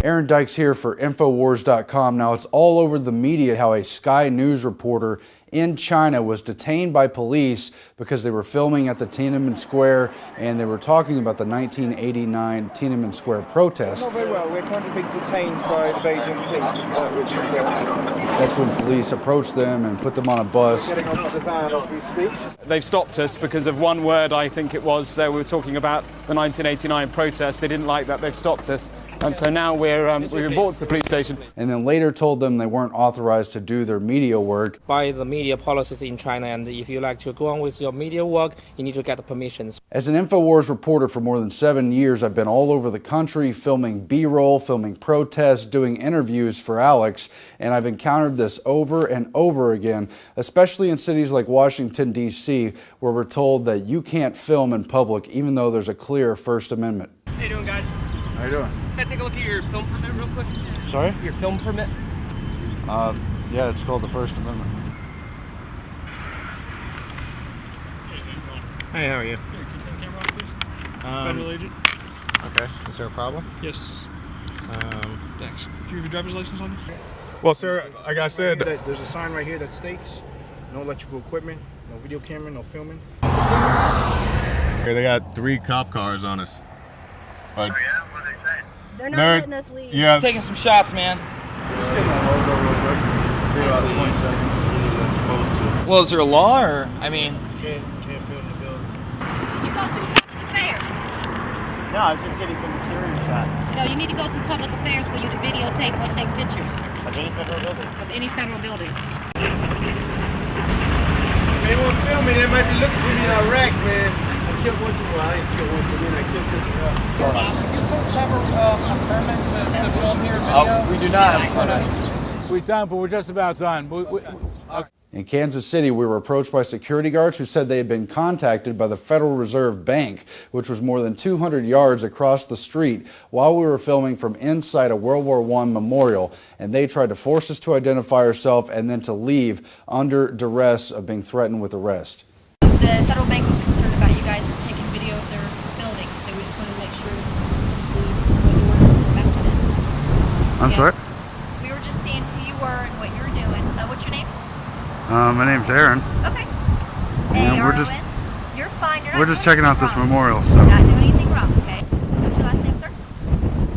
Aaron Dykes here for Infowars.com. Now, it's all over the media how a Sky News reporter in China was detained by police because they were filming at the Tiananmen Square and they were talking about the 1989 Tiananmen Square protests. Not very well. We're currently being detained by the Beijing police, which is That's when police approached them and put them on a bus. getting onto the van as we speak. They've stopped us because of one word, I think it was. We were talking about the 1989 protest. They didn't like that. They've stopped us. And so now we've been brought to the police station. And then later told them they weren't authorized to do their media work. By the media policies in China, and if you like to go on with your media work, you need to get the permissions. As an Infowars reporter for more than 7 years, I've been all over the country filming B-roll, filming protests, doing interviews for Alex, and I've encountered this over and over again, especially in cities like Washington, D.C., where we're told that you can't film in public even though there's a clear First Amendment. How you doing, guys? How you doing? Can I take a look at your film permit real quick? Sorry? Your film permit? Yeah, it's called the First Amendment. Hey, how are you? Can you turn the camera on, please? Federal agent? Okay. Is there a problem? Yes. Thanks. Do you have your driver's license on you? Well, sir, like I said, There's a sign right here that states no electrical equipment, no video camera, no filming. they got 3 cop cars on us. But They're not letting us leave. yeah, Taking some shots, man. Just getting a logo real quick. Be about 20 seconds. Well, is there a law, or, I mean... Can't film the building. Did you go through public affairs? No, I'm just getting some material shots. No, you need to go through public affairs for you to videotape or take pictures Of any federal building. of any federal building. If anyone's filming, it might be looking for me in Iraq, man. I killed one too well. I didn't kill one too many. I killed this one. Do you folks have a permit to film here video? We do not have a permit. We're done, but we're just about done. In Kansas City, we were approached by security guards who said they had been contacted by the Federal Reserve Bank, which was more than 200 yards across the street, while we were filming from inside a World War I memorial, and they tried to force us to identify ourselves and then to leave under duress of being threatened with arrest. The federal bank was concerned about you guys taking video of their building, so we just wanted to make sure to see what you were about to do. I'm sorry? We were just seeing who you were and what you were doing. What's your name? My name's Aaron. Okay. And we're just You're fine. You're not we're just doing checking out anything this wrong. memorial. You're not doing anything wrong, okay? What's your last name, sir?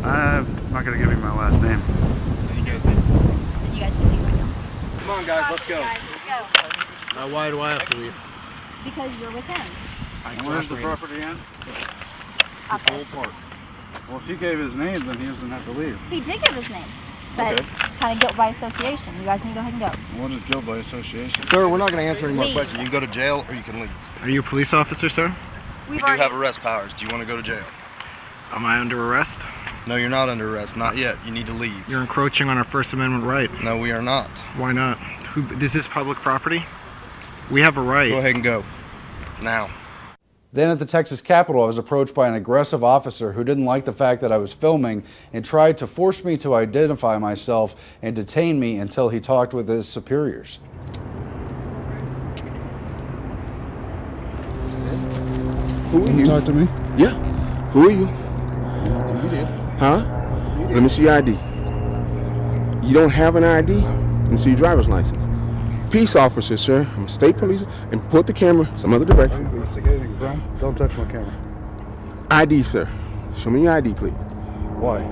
I'm not going to give you my last name. And you guys can leave right now. Come on, guys, let's go. Guys, let's go. why do I have to leave? Because you're with him. Where's the property end? Okay. Well, if he gave his name, then he doesn't have to leave. He did give his name, but Okay. it's kind of guilt by association. You guys need to go ahead and go. What is guilt by association? Sir, we're not going to answer any more Leave. questions. You can go to jail or you can leave. Are you a police officer, sir? We've We do have arrest powers. Do you want to go to jail? Am I under arrest? No, you're not under arrest. Not yet. You need to leave. You're encroaching on our First Amendment right. No, we are not. Why not? Is this public property? We have a right. Go ahead and go. Now. Then at the Texas Capitol, I was approached by an aggressive officer who didn't like the fact that I was filming and tried to force me to identify myself and detain me until he talked with his superiors. Who are you? Talk to me. Yeah. Who are you? Huh? Let me see your ID. You don't have an ID? Let me see your driver's license. Peace officer, sir. I'm a state police. And put the camera some other direction. Don't touch my camera. ID, sir. Show me your ID, please. Why?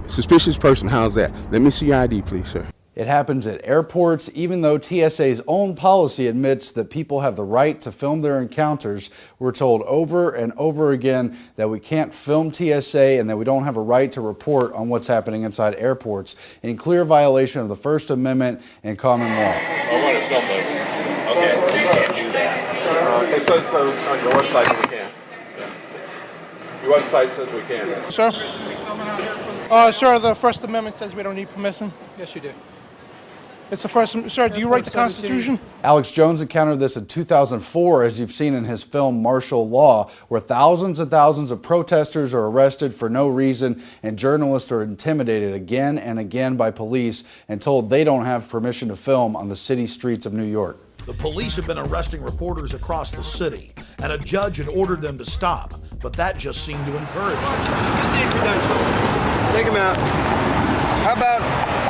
Suspicious person. How's that? Let me see your ID, please, sir. It happens at airports, even though TSA's own policy admits that people have the right to film their encounters. We're told over and over again that we can't film TSA and that we don't have a right to report on what's happening inside airports, in clear violation of the First Amendment and common law. I want to film this. Okay, you can't do that. It says so on your website we can. Your website says we can. Sir? Sir, the First Amendment says we don't need permission. Yes, you do. It's the First Amendment. Sir, do you write the Constitution? Alex Jones encountered this in 2004, as you've seen in his film Martial Law, where thousands and thousands of protesters are arrested for no reason and journalists are intimidated again and again by police and told they don't have permission to film on the city streets of New York. The police have been arresting reporters across the city, and a judge had ordered them to stop. but that just seemed to encourage them. You see a credential. Take him out. How about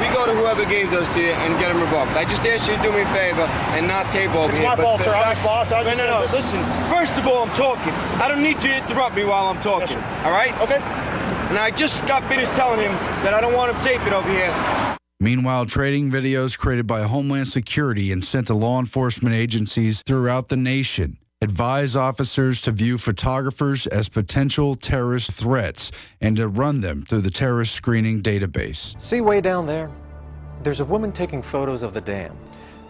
we go to whoever gave those to you and get them revoked? I just asked you to do me a favor and not tape over here. It's my fault, sir. I'm his boss. No. Listen, first of all, I'm talking. I don't need you to interrupt me while I'm talking. Yes, all right? Okay. And I just got finished telling him that I don't want him taping over here. Meanwhile, trading videos created by Homeland Security and sent to law enforcement agencies throughout the nation advise officers to view photographers as potential terrorist threats and to run them through the terrorist screening database. See way down there? There's a woman taking photos of the dam.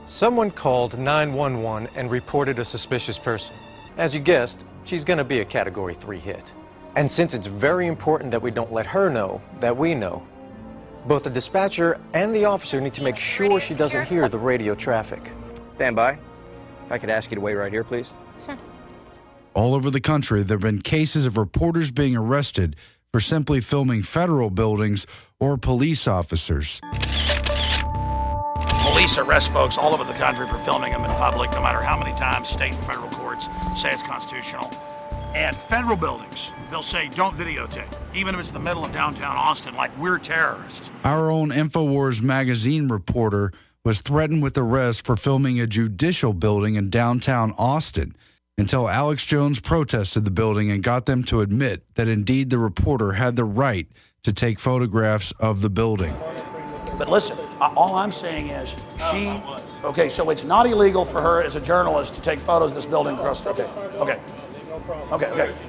Someone called 911 and reported a suspicious person. As you guessed, she's going to be a Category 3 hit. And since it's very important that we don't let her know that we know, both the dispatcher and the officer need to make sure she doesn't hear the radio traffic. Stand by. If I could ask you to wait right here, please. Sure. All over the country, there have been cases of reporters being arrested for simply filming federal buildings or police officers. Police arrest folks all over the country for filming them in public, no matter how many times state and federal courts say it's constitutional. And federal buildings, they'll say, don't videotape, even if it's the middle of downtown Austin, like we're terrorists. Our own InfoWars magazine reporter was threatened with arrest for filming a judicial building in downtown Austin until Alex Jones protested the building and got them to admit that indeed the reporter had the right to take photographs of the building. But listen, all I'm saying is okay, so it's not illegal for her as a journalist to take photos of this building across, okay.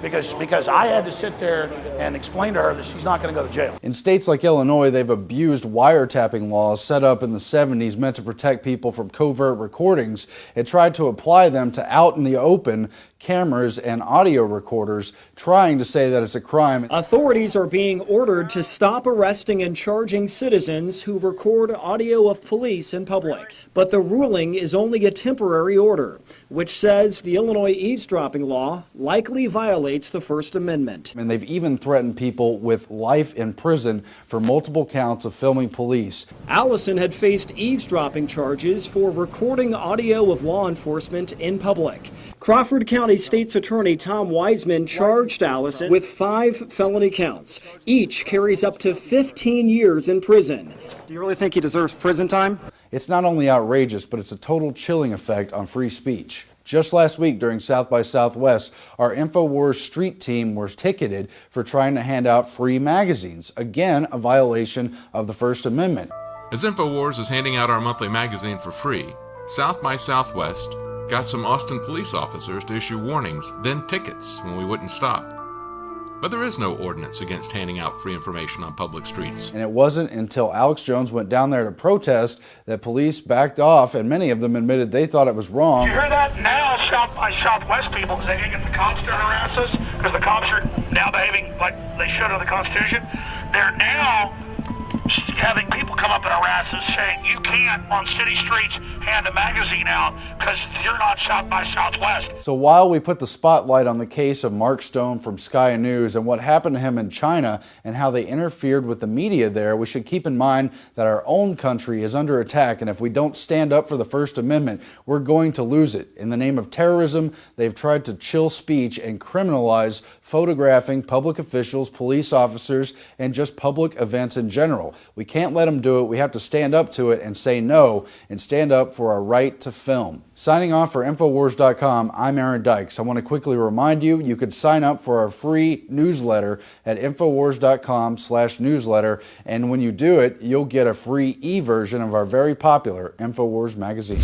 Because I had to sit there and explain to her that she's not going to go to jail. In states like Illinois, they've abused wiretapping laws set up in the 70s meant to protect people from covert recordings and tried to apply them to out in the open cameras and audio recorders, trying to say that it's a crime. Authorities are being ordered to stop arresting and charging citizens who record audio of police in public. But the ruling is only a temporary order, which says the Illinois eavesdropping law likely violates the First Amendment. And they've even threatened people with life in prison for multiple counts of filming police. Allison had faced eavesdropping charges for recording audio of law enforcement in public. Crawford County State's Attorney Tom Wiseman charged Allison with 5 felony counts. Each carries up to 15 years in prison. Do you really think he deserves prison time? It's not only outrageous, but it's a total chilling effect on free speech. Just last week during South by Southwest, our InfoWars street team was ticketed for trying to hand out free magazines. Again, a violation of the First Amendment. As InfoWars is handing out our monthly magazine for free, South by Southwest got some Austin police officers to issue warnings, then tickets when we wouldn't stop. But there is no ordinance against handing out free information on public streets. And it wasn't until Alex Jones went down there to protest that police backed off, and many of them admitted they thought it was wrong. Did you hear that? Now South by Southwest people, because they can't get the cops to harass us, because the cops are now behaving like they should under the Constitution, they're now having people come up and harass us saying you can't on city streets hand a magazine out because you're not South by Southwest. So while we put the spotlight on the case of Mark Stone from Sky News and what happened to him in China and how they interfered with the media there, we should keep in mind that our own country is under attack, and if we don't stand up for the First Amendment, we're going to lose it. In the name of terrorism, they've tried to chill speech and criminalize photographing public officials, police officers, and just public events in general. We can't let them do it. We have to stand up to it and say no and stand up for our right to film. Signing off for Infowars.com, I'm Aaron Dykes. I want to quickly remind you, you could sign up for our free newsletter at Infowars.com/newsletter, and when you do it, you'll get a free e-version of our very popular InfoWars magazine.